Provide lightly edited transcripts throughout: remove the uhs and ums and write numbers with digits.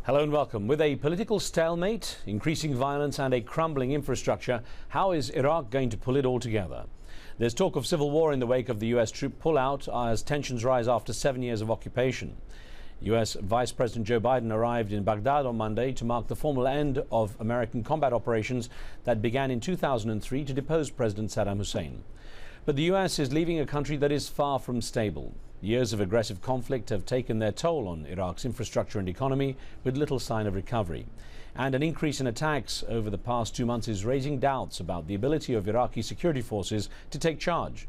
Hello and welcome. With a political stalemate, increasing violence and a crumbling infrastructure, how is Iraq going to pull it all together? There's talk of civil war in the wake of the US troop pullout as tensions rise after 7 years of occupation. US Vice President Joe Biden arrived in Baghdad on Monday to mark the formal end of American combat operations that began in 2003 to depose President Saddam Hussein. But the US is leaving a country that is far from stable. Years of aggressive conflict have taken their toll on Iraq's infrastructure and economy, with little sign of recovery. And an increase in attacks over the past 2 months is raising doubts about the ability of Iraqi security forces to take charge.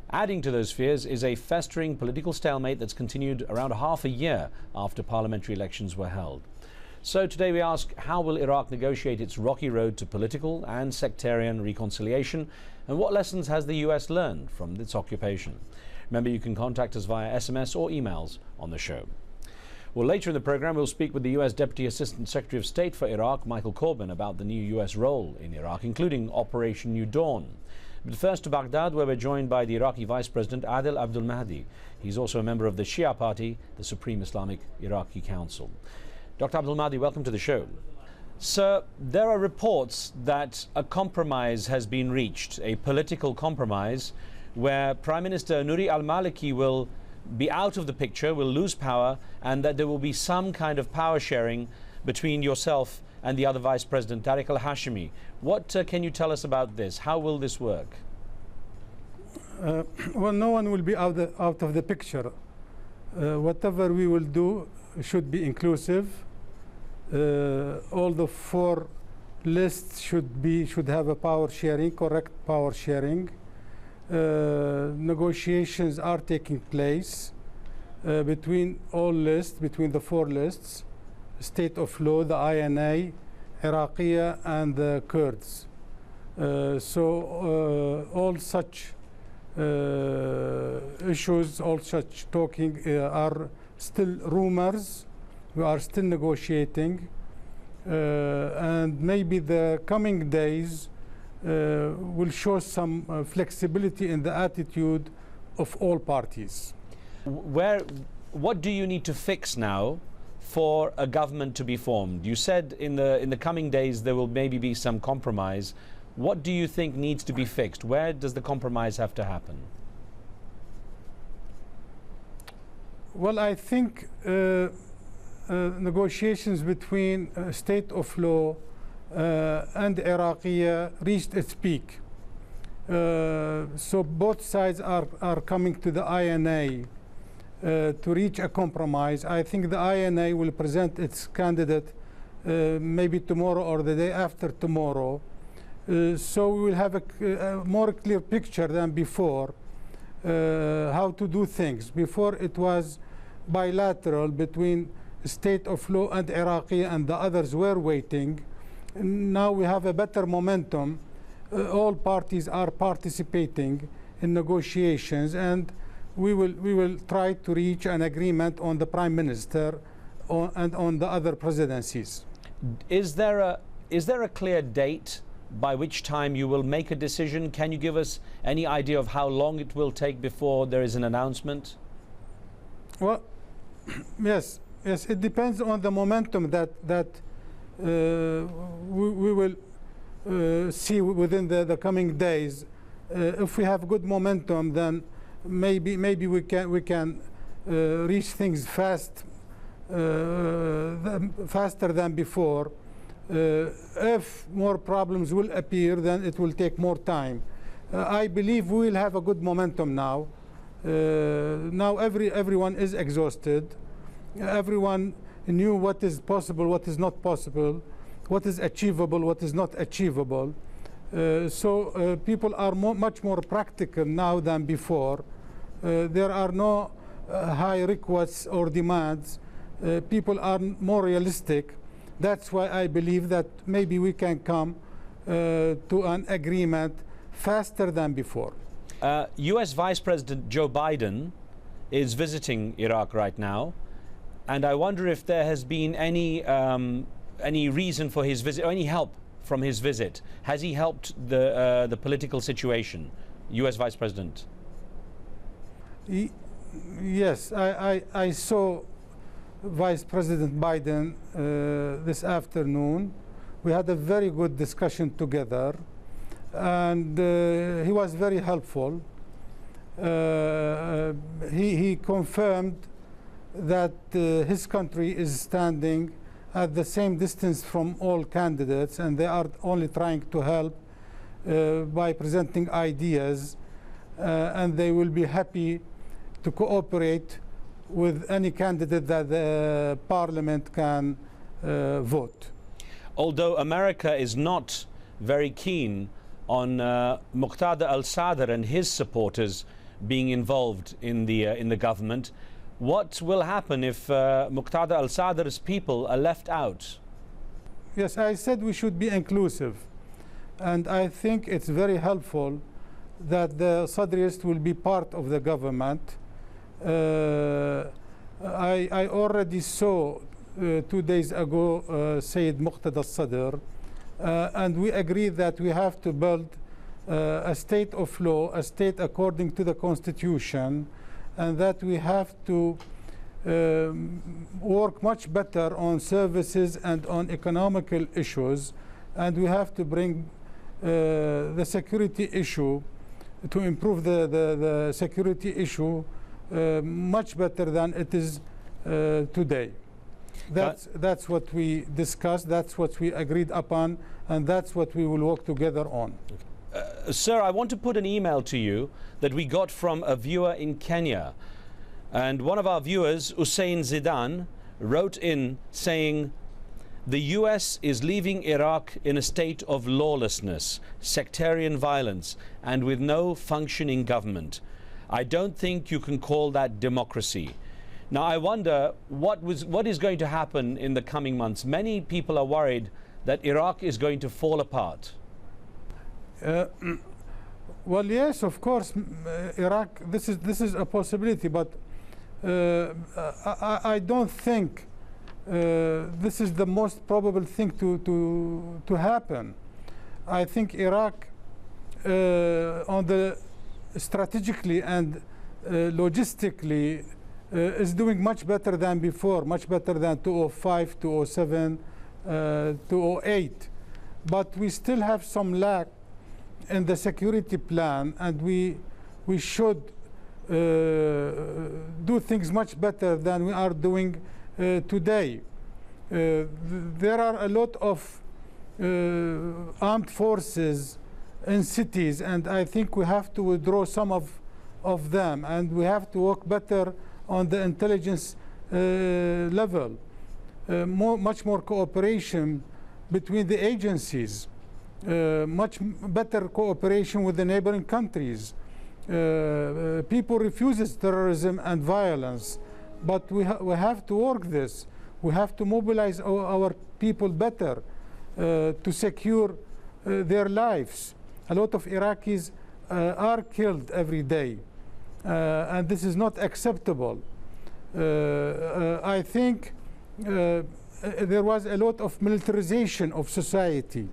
Adding to those fears is a festering political stalemate that's continued around half a year after parliamentary elections were held. So today we ask, how will Iraq negotiate its rocky road to political and sectarian reconciliation, and what lessons has the US learned from its occupation? Remember, you can contact us via SMS or emails on the show. Well, later in the program, we'll speak with the US Deputy Assistant Secretary of State for Iraq, Michael Corbin, about the new US role in Iraq, including Operation New Dawn. But first to Baghdad, where we're joined by the Iraqi Vice President Adil Abdul-Mahdi. He's also a member of the Shia Party, the Supreme Islamic Iraqi Council. Dr. Abdul-Mahdi, welcome to the show. Sir, there are reports that a compromise has been reached, a political compromise, where Prime Minister Nouri al-Maliki will be out of the picture, will lose power, and that there will be some kind of power sharing between yourself and the other Vice President, Tariq al-Hashimi. What can you tell us about this? How will this work? Well, no one will be out of the picture. Whatever we will do should be inclusive. All the 4 lists should have a power sharing, correct power sharing. Negotiations are taking place between all lists, between the 4 lists: state of law, the INA, Iraqiyya, and the Kurds. All such issues, all such talking are still rumors. We are still negotiating, and maybe the coming days will show some flexibility in the attitude of all parties. What do you need to fix now for a government to be formed? You said in the coming days there will maybe be some compromise. What do you think needs to be fixed? Where does the compromise have to happen? Well, I think negotiations between state of law and Iraqiyya reached its peak. So both sides are coming to the INA to reach a compromise. I think the INA will present its candidate maybe tomorrow or the day after tomorrow. So we will have a more clear picture than before how to do things. Before it was bilateral between state of law and Iraqiyya, and the others were waiting. Now we have a better momentum. All parties are participating in negotiations, and we will try to reach an agreement on the Prime Minister and on the other presidencies. Is there a clear date by which time you will make a decision? Can you give us any idea of how long it will take before there is an announcement? Well, yes, it depends on the momentum that we will see within the coming days. If we have good momentum, then maybe we can reach things faster than before. If more problems will appear, then it will take more time. I believe we will have a good momentum now. Now everyone is exhausted. Everyone knew what is possible, what is not possible, what is achievable, what is not achievable. So people are much more practical now than before. There are no high requests or demands. People are more realistic. That's why I believe that maybe we can come to an agreement faster than before. US Vice President Joe Biden is visiting Iraq right now. And I wonder if there has been any reason for his visit, or any help from his visit. Has he helped the political situation, U.S. Vice President? Yes, I saw Vice President Biden this afternoon. We had a very good discussion together, and he was very helpful. He confirmed that his country is standing at the same distance from all candidates, and they are only trying to help by presenting ideas, and they will be happy to cooperate with any candidate that the parliament can vote. Although America is not very keen on Muqtada al-Sadr and his supporters being involved in the government, what will happen if Muqtada al-Sadr's people are left out? Yes, I said we should be inclusive, and I think it's very helpful that the Sadrists will be part of the government. I already saw 2 days ago Sayyid Muqtada al-Sadr, and we agreed that we have to build a state of law, a state according to the constitution, and that we have to work much better on services and on economical issues, and we have to bring the security issue, to improve the security issue much better than it is today. That's what we discussed, that's what we agreed upon, and that's what we will work together on. Sir, I want to put an email to you that we got from a viewer in Kenya. And one of our viewers, Hussein Zidan, wrote in saying, "The US is leaving Iraq in a state of lawlessness, sectarian violence, and with no functioning government. I don't think you can call that democracy." Now, I wonder what is going to happen in the coming months. Many people are worried that Iraq is going to fall apart. Well, yes, of course, Iraq, this is a possibility, but I don't think this is the most probable thing to happen. I think Iraq, on the strategically and logistically, is doing much better than before, much better than 2005, 2007, 2008. But we still have some lack in the security plan, and we should do things much better than we are doing today. There are a lot of armed forces in cities, and I think we have to withdraw some of them, and we have to work better on the intelligence level, much more cooperation between the agencies, much better cooperation with the neighboring countries. People refuse terrorism and violence, but we have to work this. We have to mobilize our people better to secure their lives. A lot of Iraqis are killed every day, and this is not acceptable. I think there was a lot of militarization of society,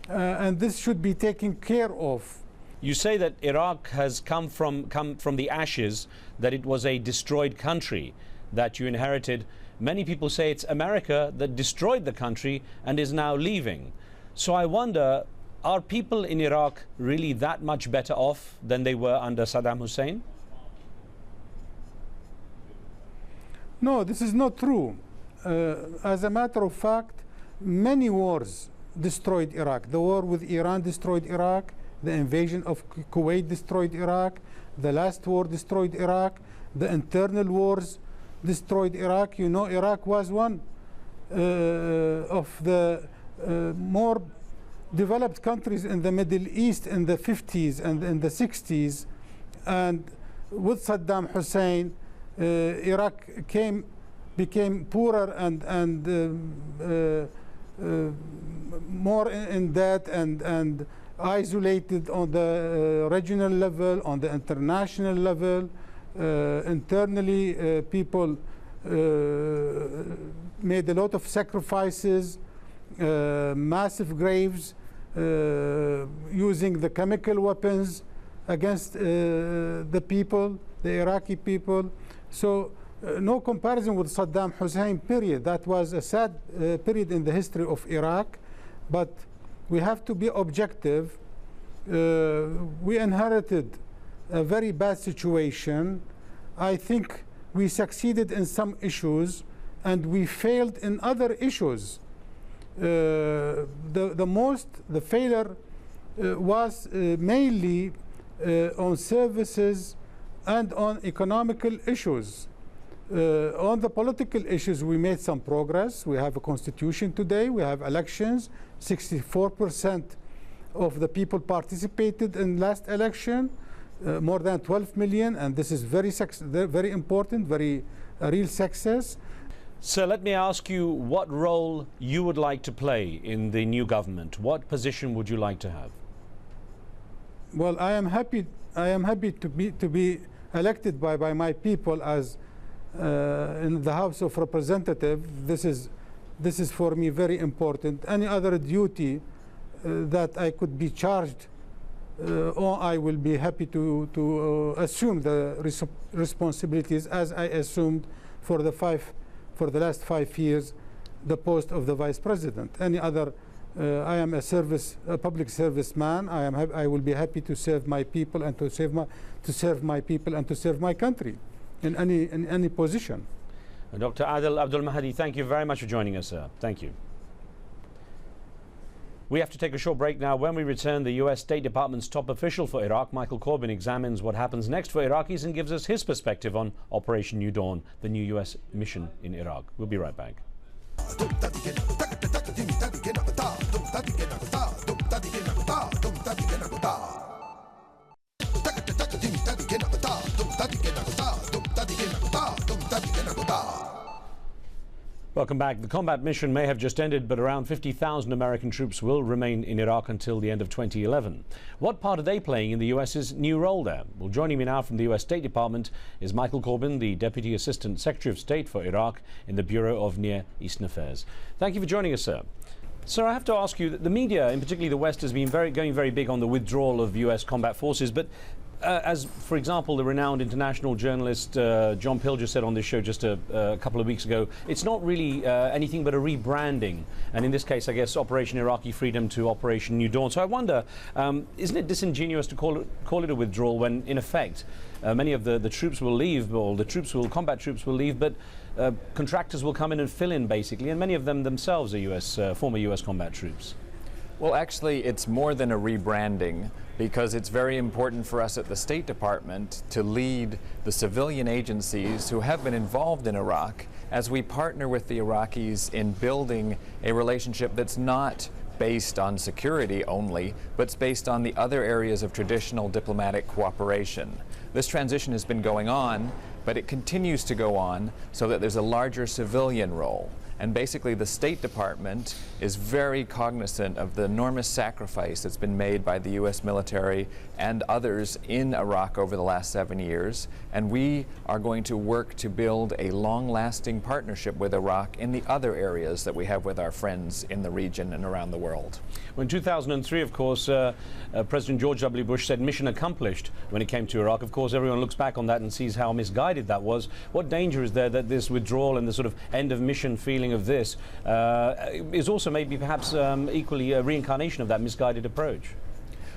and this should be taken care of. You say that Iraq has come from the ashes, that it was a destroyed country that you inherited. Many people say it's America that destroyed the country and is now leaving. So I wonder, are people in Iraq really that much better off than they were under Saddam Hussein? No, this is not true. As a matter of fact, many wars destroyed Iraq. The war with Iran destroyed Iraq. The invasion of Kuwait destroyed Iraq. The last war destroyed Iraq. The internal wars destroyed Iraq. You know, Iraq was one of the more developed countries in the Middle East in the 50s and in the 60s. And with Saddam Hussein, Iraq became poorer and more in debt and isolated on the regional level, on the international level. Internally, people made a lot of sacrifices, massive graves, using the chemical weapons against the people, the Iraqi people. So no comparison with Saddam Hussein period. That was a sad period in the history of Iraq, but we have to be objective. We inherited a very bad situation. I think we succeeded in some issues and we failed in other issues. The failure was mainly on services and on economical issues. On the political issues, we made some progress. We have a constitution today. We have elections. 64% of the people participated in last election, more than 12 million, and this is very important, a real success. So let me ask you what role you would like to play in the new government. What position would you like to have? Well, I am happy to be elected by my people as in the House of Representatives. This is for me very important. Any other duty that I could be charged or I will be happy to assume the responsibilities as I assumed for the last 5 years the post of the Vice President. Any other, I am a public service man. I will be happy to serve my people and to serve my country in any position. Dr. Abdul-Mahdi, thank you very much for joining us, sir. Thank you. We have to take a short break now. When we return, the US State Department's top official for Iraq, Michael Corbin, examines what happens next for Iraqis and gives us his perspective on Operation New Dawn, the new US mission in Iraq. We'll be right back. Welcome back. The combat mission may have just ended, but around 50,000 American troops will remain in Iraq until the end of 2011. What part are they playing in the US's new role there? Well, joining me now from the US State Department is Michael Corbin, the Deputy Assistant Secretary of State for Iraq in the Bureau of Near Eastern Affairs. Thank you for joining us, sir. Sir, I have to ask you that the media, and particularly the West, has been going very big on the withdrawal of US combat forces, but as, for example, the renowned international journalist John Pilger said on this show just a couple of weeks ago, it's not really anything but a rebranding. And in this case, I guess, Operation Iraqi Freedom to Operation New Dawn. So I wonder, isn't it disingenuous to call it a withdrawal when, in effect, many of the troops will leave, or combat troops will leave, but contractors will come in and fill in, basically, and many of them themselves are former US combat troops. Well, actually, it's more than a rebranding, because it's very important for us at the State Department to lead the civilian agencies who have been involved in Iraq as we partner with the Iraqis in building a relationship that's not based on security only, but it's based on the other areas of traditional diplomatic cooperation. This transition has been going on, but it continues to go on so that there's a larger civilian role. And basically the State Department is very cognizant of the enormous sacrifice that's been made by the US military and others in Iraq over the last 7 years. And we are going to work to build a long-lasting partnership with Iraq in the other areas that we have with our friends in the region and around the world. Well, in 2003, of course, President George W. Bush said mission accomplished when it came to Iraq. Of course, everyone looks back on that and sees how misguided that was. What danger is there that this withdrawal and the sort of end of mission feeling of this is also maybe perhaps equally a reincarnation of that misguided approach?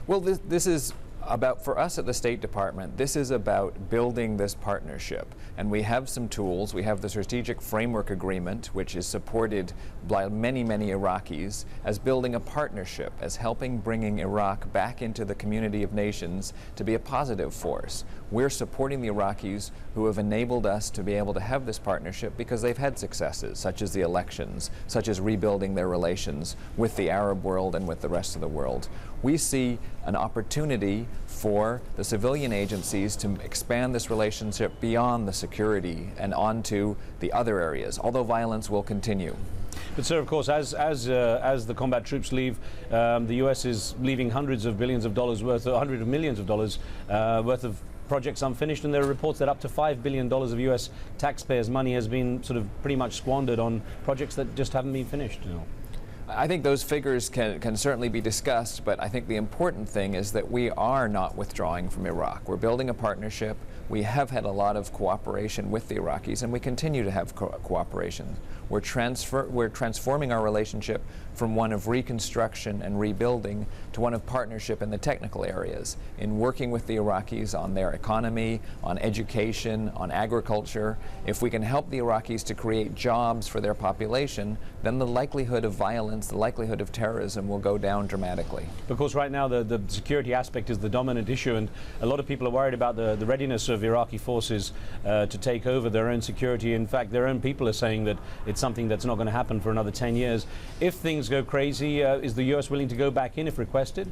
Well, this is about, for us at the State Department, this is about building this partnership. And we have some tools. We have the Strategic Framework Agreement, which is supported by many, many Iraqis, as building a partnership, as helping bringing Iraq back into the community of nations to be a positive force. We're supporting the Iraqis who have enabled us to be able to have this partnership because they've had successes, such as the elections, such as rebuilding their relations with the Arab world and with the rest of the world. We see an opportunity for the civilian agencies to expand this relationship beyond the security and onto the other areas, although violence will continue. But sir, of course, as the combat troops leave, the US is leaving hundreds of billions of dollars worth, hundreds of millions of dollars worth of projects unfinished, and there are reports that up to $5 billion of US taxpayers' money has been sort of pretty much squandered on projects that just haven't been finished. I think those figures can certainly be discussed, but I think the important thing is that we are not withdrawing from Iraq. We're building a partnership. We have had a lot of cooperation with the Iraqis, and we continue to have cooperation. We're transforming our relationship from one of reconstruction and rebuilding to one of partnership in the technical areas, in working with the Iraqis on their economy, on education, on agriculture. If we can help the Iraqis to create jobs for their population, then the likelihood of violence, the likelihood of terrorism will go down dramatically. Because right now the security aspect is the dominant issue, and a lot of people are worried about the readiness of Iraqi forces to take over their own security. In fact, their own people are saying that it's something that's not going to happen for another 10 years. If things go crazy, is the US willing to go back in if requested?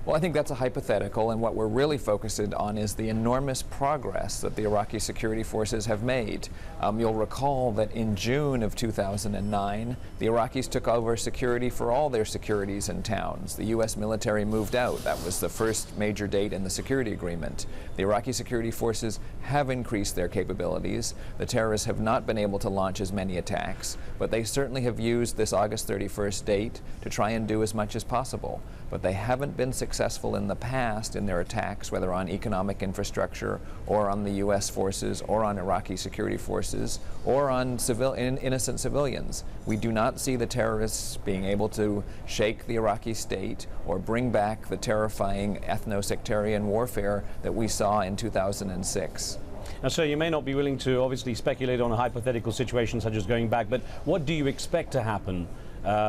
Well, I think that's a hypothetical, and what we're really focused on is the enormous progress that the Iraqi security forces have made. You'll recall that in June of 2009, the Iraqis took over security for all their securities and towns. The U.S. military moved out. That was the first major date in the security agreement. The Iraqi security forces have increased their capabilities. The terrorists have not been able to launch as many attacks, but they certainly have used this August 31st date to try and do as much as possible. But they haven't been successful in the past in their attacks, whether on economic infrastructure or on the U.S. forces or on Iraqi security forces or on innocent civilians. We do not see the terrorists being able to shake the Iraqi state or bring back the terrifying ethno-sectarian warfare that we saw in 2006. Now, sir, you may not be willing to obviously speculate on a hypothetical situation such as going back, but what do you expect to happen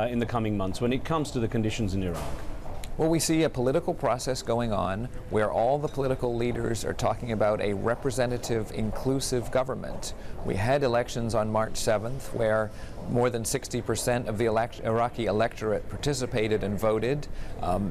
in the coming months when it comes to the conditions in Iraq? Well, we see a political process going on where all the political leaders are talking about a representative, inclusive government. We had elections on March 7th where more than 60% of the Iraqi electorate participated and voted.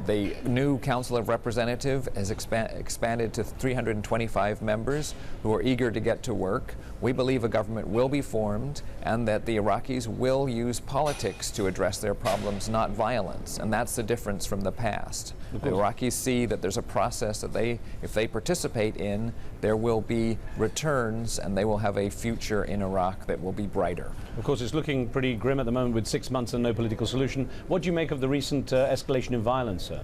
The new Council of Representatives has expanded to 325 members who are eager to get to work. We believe a government will be formed and that the Iraqis will use politics to address their problems, not violence. And that's the difference from the past. The Iraqis see that there's a process that if they participate in, there will be returns and they will have a future in Iraq that will be brighter. Of course, it's looking pretty grim at the moment with 6 months and no political solution. What do you make of the recent escalation in violence, sir?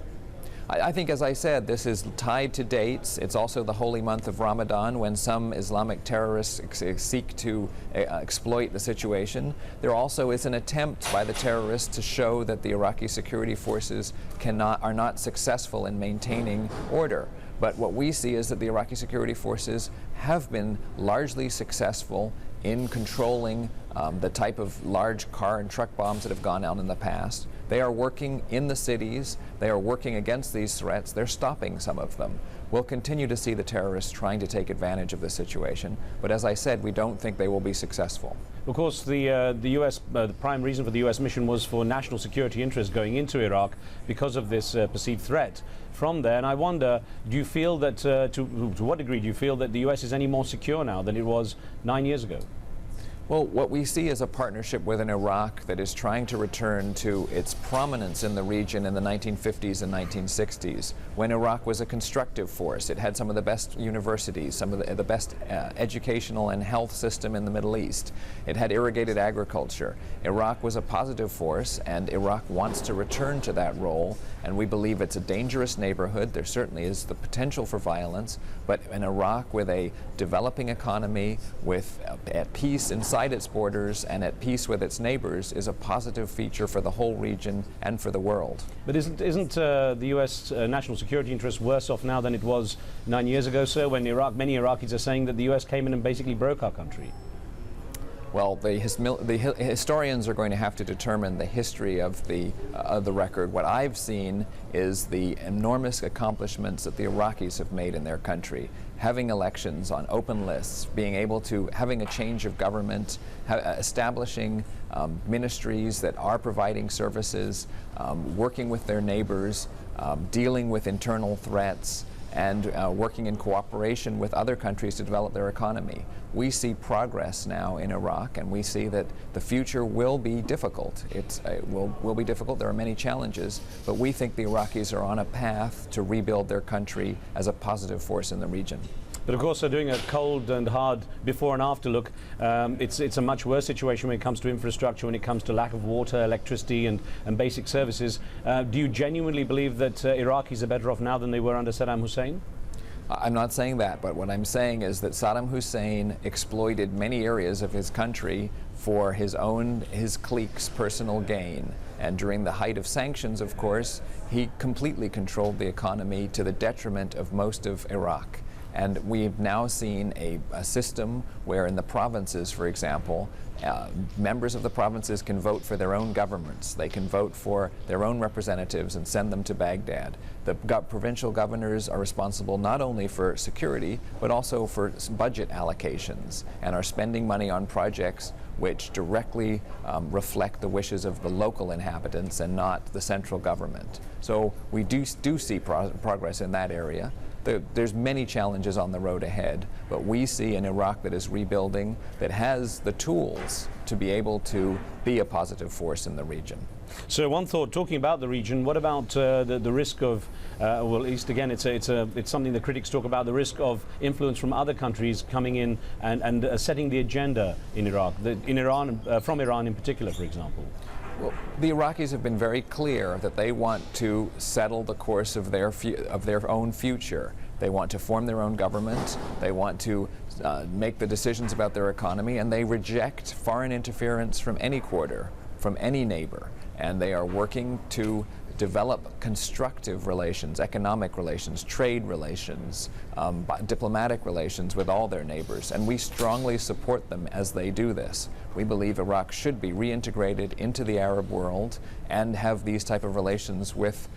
I think, as I said, this is tied to dates. It's also the holy month of Ramadan when some Islamic terrorists seek to exploit the situation. There also is an attempt by the terrorists to show that the Iraqi security forces are not successful in maintaining order. But what we see is that the Iraqi security forces have been largely successful in controlling the type of large car and truck bombs that have gone out in the past. They are working in the cities. They are working against these threats. They're stopping some of them. We'll continue to see the terrorists trying to take advantage of the situation. But as I said, we don't think they will be successful. Of course, the prime reason for the U.S. mission was for national security interests going into Iraq because of this perceived threat from there. And I wonder, do you feel that, to what degree do you feel that the U.S. is any more secure now than it was 9 years ago? Well, what we see is a partnership with an Iraq that is trying to return to its prominence in the region in the 1950s and 1960s, when Iraq was a constructive force. It had some of the best universities, some of the best educational and health system in the Middle East. It had irrigated agriculture. Iraq was a positive force, and Iraq wants to return to that role, and we believe it's a dangerous neighborhood. There certainly is the potential for violence, but an Iraq with a developing economy, at peace inside its borders and at peace with its neighbors is a positive feature for the whole region and for the world. But isn't the U.S. National security interest worse off now than it was 9 years ago, sir, when many Iraqis are saying that the U.S. came in and basically broke our country? Well, the historians are going to have to determine the history of the record. What I've seen is the enormous accomplishments that the Iraqis have made in their country. Having elections on open lists, having a change of government, establishing ministries that are providing services, working with their neighbors, dealing with internal threats, and working in cooperation with other countries to develop their economy. We see progress now in Iraq, and we see that the future will be difficult. It will be difficult. There are many challenges, but we think the Iraqis are on a path to rebuild their country as a positive force in the region. But of course, doing a cold and hard before and after look, it's a much worse situation when it comes to infrastructure, when it comes to lack of water, electricity and basic services. Do you genuinely believe that Iraqis are better off now than they were under Saddam Hussein? I'm not saying that, but what I'm saying is that Saddam Hussein exploited many areas of his country for his clique's personal gain. And during the height of sanctions, of course, he completely controlled the economy to the detriment of most of Iraq. And we've now seen a system where in the provinces, for example, members of the provinces can vote for their own governments. They can vote for their own representatives and send them to Baghdad. The provincial governors are responsible not only for security, but also for budget allocations and are spending money on projects which directly reflect the wishes of the local inhabitants and not the central government. So we do see progress in that area. There's many challenges on the road ahead, but we see an Iraq that is rebuilding, that has the tools to be able to be a positive force in the region. So one thought, talking about the region, what about the risk of, well, at least again, it's something the critics talk about, the risk of influence from other countries coming in and setting the agenda in Iraq, in Iran, from Iran in particular, for example? Well, the Iraqis have been very clear that they want to settle the course of their own future. They want to form their own government. They want to make the decisions about their economy, and they reject foreign interference from any quarter, from any neighbor. And they are working to develop constructive relations, economic relations, trade relations, diplomatic relations with all their neighbors. And we strongly support them as they do this. We believe Iraq should be reintegrated into the Arab world and have these type of relations with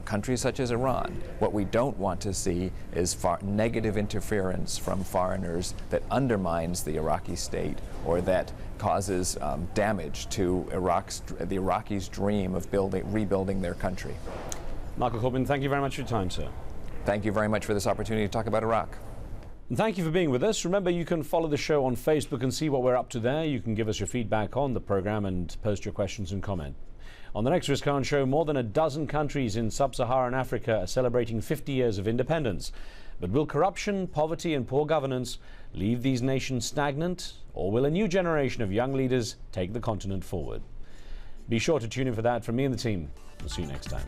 countries such as Iran. What we don't want to see is negative interference from foreigners that undermines the Iraqi state or that causes damage to the Iraqis' dream of rebuilding their country. Michael Corbin, thank you very much for your time, sir. Thank you very much for this opportunity to talk about Iraq. And thank you for being with us. Remember, you can follow the show on Facebook and see what we're up to there. You can give us your feedback on the program and post your questions and comment. On the next Riz Khan show, more than a dozen countries in sub-Saharan Africa are celebrating 50 years of independence. But will corruption, poverty and poor governance leave these nations stagnant, or will a new generation of young leaders take the continent forward? Be sure to tune in for that. From me and the team, we'll see you next time.